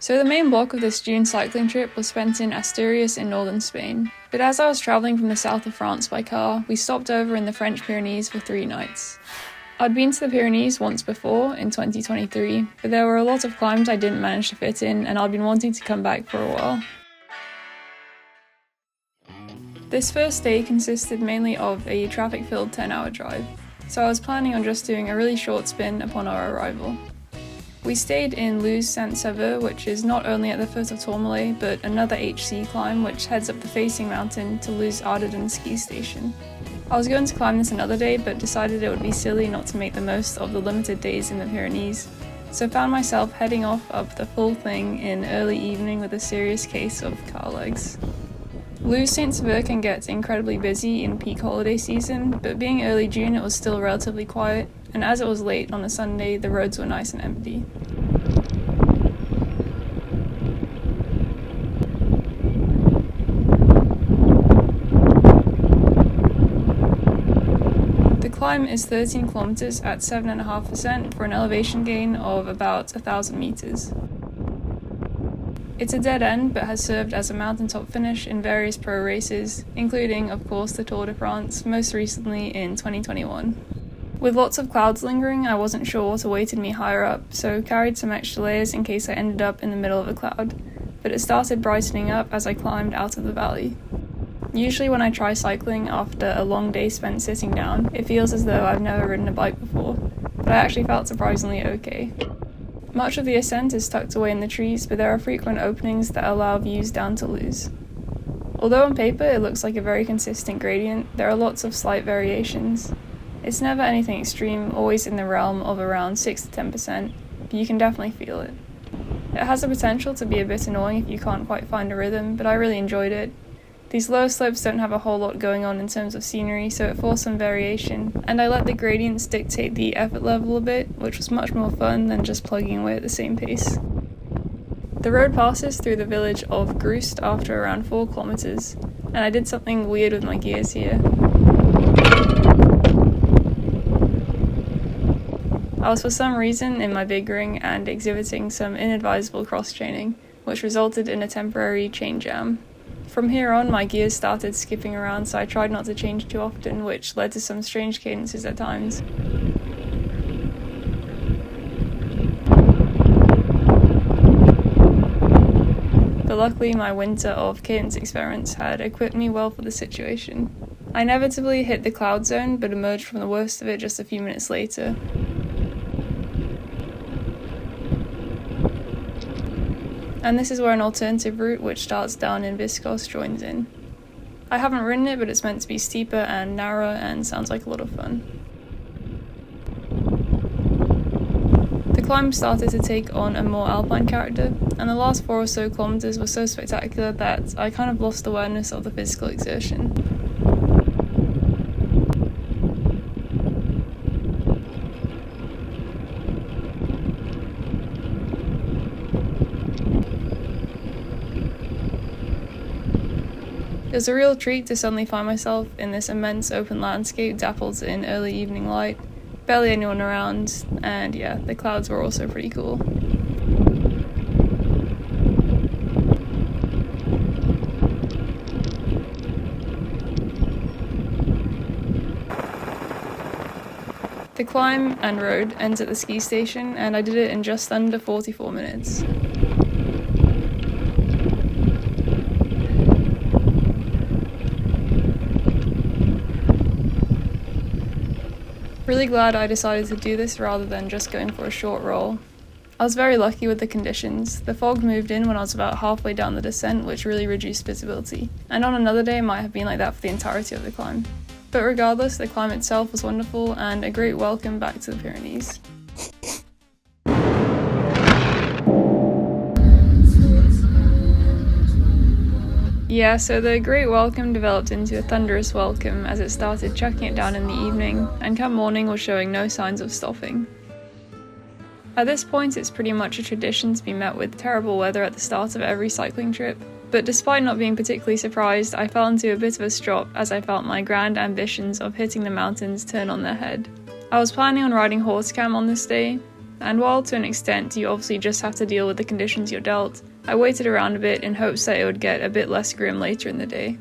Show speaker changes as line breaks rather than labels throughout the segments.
So the main block of this June cycling trip was spent in Asturias in northern Spain. But as I was travelling from the south of France by car, we stopped over in the French Pyrenees for 3 nights. I'd been to the Pyrenees once before, in 2023, but there were a lot of climbs I didn't manage to fit in, and I'd been wanting to come back for a while. This first day consisted mainly of a traffic-filled 10-hour drive, so I was planning on just doing a really short spin upon our arrival. We stayed in Luz Ardiden, which is not only at the foot of Tourmalet, but another HC climb which heads up the facing mountain to Luz Ardiden ski station. I was going to climb this another day, but decided it would be silly not to make the most of the limited days in the Pyrenees, so found myself heading off up the full thing in early evening with a serious case of car legs. Luz Ardiden can get incredibly busy in peak holiday season, but being early June it was still relatively quiet, and as it was late on a Sunday, the roads were nice and empty. The climb is 13 kilometers at 7.5% for an elevation gain of about 1,000 meters. It's a dead end, but has served as a mountaintop finish in various pro races, including, of course, the Tour de France, most recently in 2021. With lots of clouds lingering, I wasn't sure what awaited me higher up, so carried some extra layers in case I ended up in the middle of a cloud, but it started brightening up as I climbed out of the valley. Usually when I try cycling after a long day spent sitting down, it feels as though I've never ridden a bike before, but I actually felt surprisingly okay. Much of the ascent is tucked away in the trees, but there are frequent openings that allow views down to Luz. Although on paper it looks like a very consistent gradient, there are lots of slight variations. It's never anything extreme, always in the realm of around 6 to 10%, but you can definitely feel it. It has the potential to be a bit annoying if you can't quite find a rhythm, but I really enjoyed it. These lower slopes don't have a whole lot going on in terms of scenery, so it forced some variation, and I let the gradients dictate the effort level a bit, which was much more fun than just plugging away at the same pace. The road passes through the village of Grust after around 4 kilometers, and I did something weird with my gears here. I was for some reason in my big ring and exhibiting some inadvisable cross-chaining, which resulted in a temporary chain jam. From here on, my gears started skipping around, so I tried not to change too often, which led to some strange cadences at times. But luckily my winter of cadence experiments had equipped me well for the situation. I inevitably hit the cloud zone, but emerged from the worst of it just a few minutes later. And this is where an alternative route, which starts down in Viscos, joins in. I haven't ridden it, but it's meant to be steeper and narrower and sounds like a lot of fun. The climb started to take on a more alpine character, and the last 4 or so kilometers were so spectacular that I kind of lost awareness of the physical exertion. It was a real treat to suddenly find myself in this immense open landscape dappled in early evening light, barely anyone around, and yeah, the clouds were also pretty cool. The climb and road ends at the ski station, and I did it in just under 44 minutes. Really glad I decided to do this rather than just going for a short roll. I was very lucky with the conditions. The fog moved in when I was about halfway down the descent, which really reduced visibility, and on another day it might have been like that for the entirety of the climb. But regardless, the climb itself was wonderful and a great welcome back to the Pyrenees. Yeah, so the great welcome developed into a thunderous welcome as it started chucking it down in the evening, and come morning was showing no signs of stopping. At this point it's pretty much a tradition to be met with terrible weather at the start of every cycling trip, but despite not being particularly surprised, I fell into a bit of a strop as I felt my grand ambitions of hitting the mountains turn on their head. I was planning on riding Hautacam on this day, and while to an extent you obviously just have to deal with the conditions you're dealt, I waited around a bit in hopes that it would get a bit less grim later in the day.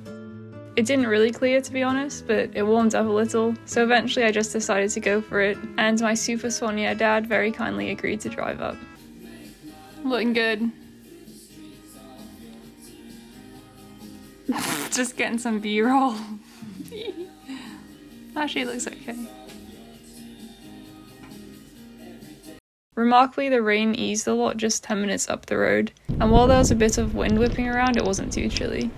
It didn't really clear, to be honest, but it warmed up a little, so eventually I just decided to go for it, and my super Sonia dad very kindly agreed to drive up. Looking good. Just getting some B-roll. Actually, it looks okay. Remarkably, the rain eased a lot just 10 minutes up the road, and while there was a bit of wind whipping around, it wasn't too chilly.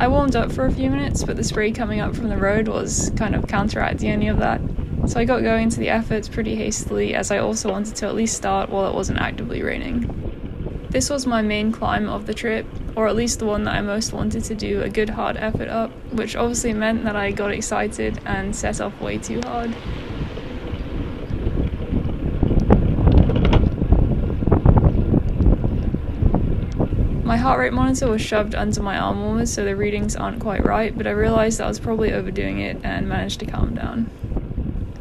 I warmed up for a few minutes, but the spray coming up from the road was kind of counteracting any of that, so I got going to the efforts pretty hastily, as I also wanted to at least start while it wasn't actively raining. This was my main climb of the trip, or at least the one that I most wanted to do a good hard effort up, which obviously meant that I got excited and set off way too hard. My heart rate monitor was shoved under my arm warmers, so the readings aren't quite right, but I realised that I was probably overdoing it and managed to calm down.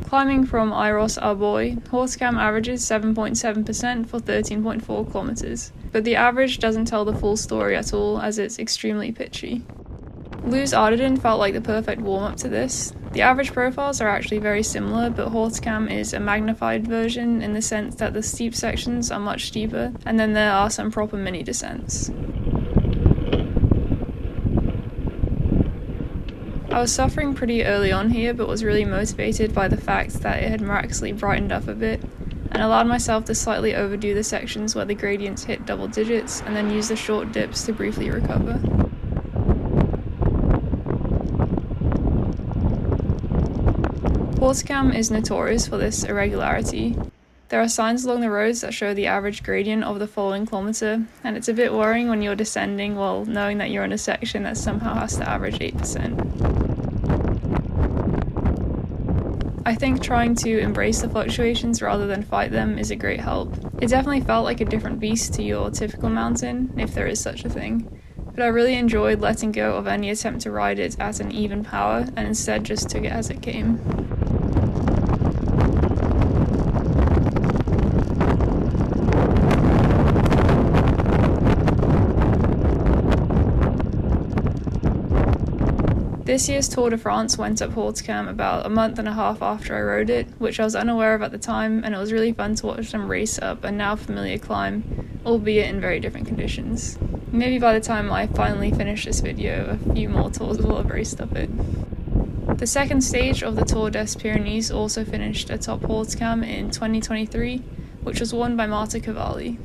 Climbing from Iros Arboy, Hautacam averages 7.7% for 13.4 kilometers, but the average doesn't tell the full story at all, as it's extremely pitchy. Luz Ardiden felt like the perfect warm-up to this. The average profiles are actually very similar, but Hautacam is a magnified version in the sense that the steep sections are much steeper, and then there are some proper mini descents. I was suffering pretty early on here, but was really motivated by the fact that it had miraculously brightened up a bit, and allowed myself to slightly overdo the sections where the gradients hit double digits, and then use the short dips to briefly recover. Hautacam is notorious for this irregularity. There are signs along the roads that show the average gradient of the following kilometre, and it's a bit worrying when you're descending while knowing that you're in a section that somehow has to average 8%. I think trying to embrace the fluctuations rather than fight them is a great help. It definitely felt like a different beast to your typical mountain, if there is such a thing, but I really enjoyed letting go of any attempt to ride it at an even power and instead just took it as it came. This year's Tour de France went up Hautacam about a month and a half after I rode it, which I was unaware of at the time, and it was really fun to watch them race up a now familiar climb, albeit in very different conditions. Maybe by the time I finally finish this video, a few more tours will have raced up it. The second stage of the Tour des Pyrenees also finished atop Hautacam in 2023, which was won by Marta Cavalli.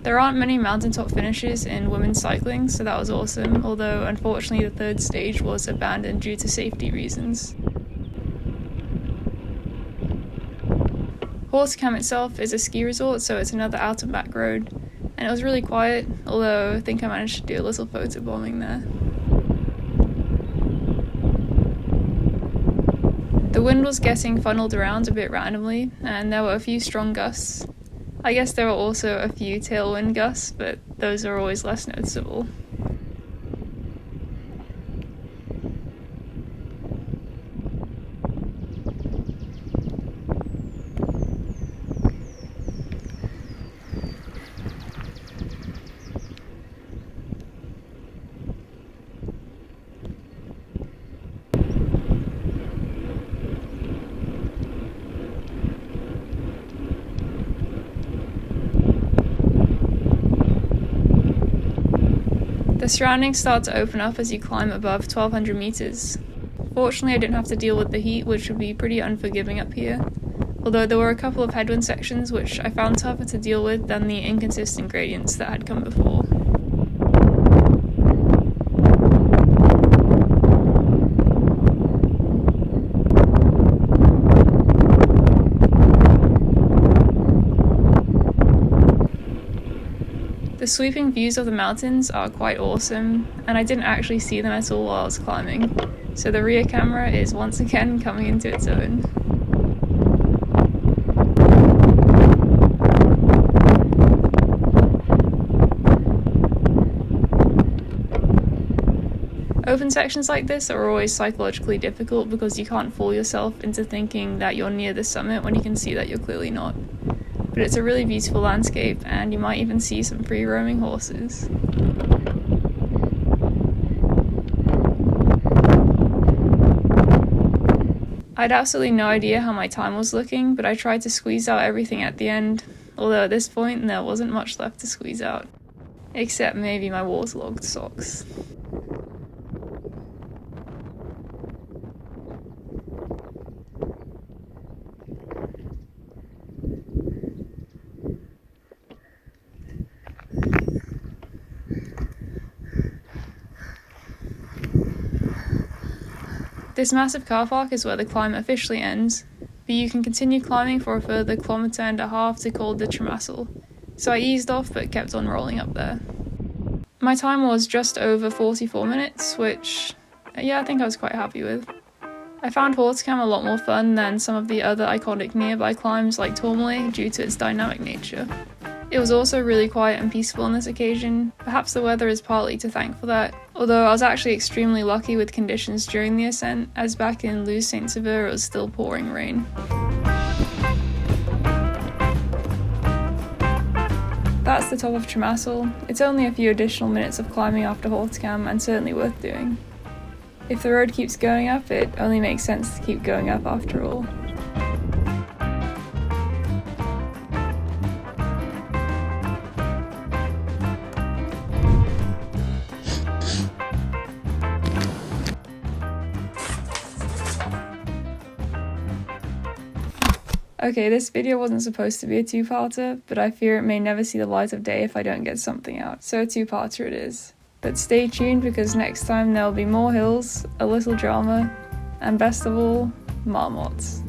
There aren't many mountaintop finishes in women's cycling, so that was awesome, although unfortunately the third stage was abandoned due to safety reasons. Hautacam itself is a ski resort, so it's another out and back road, and it was really quiet, although I think I managed to do a little photo bombing there. The wind was getting funneled around a bit randomly, and there were a few strong gusts. I guess there were also a few tailwind gusts, but those are always less noticeable. The surroundings start to open up as you climb above 1200 meters. Fortunately, I didn't have to deal with the heat, which would be pretty unforgiving up here, although there were a couple of headwind sections which I found tougher to deal with than the inconsistent gradients that had come before. The sweeping views of the mountains are quite awesome, and I didn't actually see them at all while I was climbing, so the rear camera is once again coming into its own. Open sections like this are always psychologically difficult because you can't fool yourself into thinking that you're near the summit when you can see that you're clearly not. But it's a really beautiful landscape, and you might even see some free roaming horses. I had absolutely no idea how my time was looking, but I tried to squeeze out everything at the end, although at this point there wasn't much left to squeeze out. Except maybe my waterlogged socks. This massive car park is where the climb officially ends, but you can continue climbing for a further 1.5 kilometers to call the Tremassel, so I eased off but kept on rolling up there. My time was just over 44 minutes, which, yeah, I think I was quite happy with. I found Hautacam a lot more fun than some of the other iconic nearby climbs like Tourmalet due to its dynamic nature. It was also really quiet and peaceful on this occasion. Perhaps the weather is partly to thank for that, although I was actually extremely lucky with conditions during the ascent, as back in Luz Ardiden it was still pouring rain. That's the top of Tremassel. It's only a few additional minutes of climbing after Hautacam and certainly worth doing. If the road keeps going up, it only makes sense to keep going up after all. Okay, this video wasn't supposed to be a two-parter, but I fear it may never see the light of day if I don't get something out, so a two-parter it is. But stay tuned because next time there'll be more hills, a little drama, and best of all, marmots.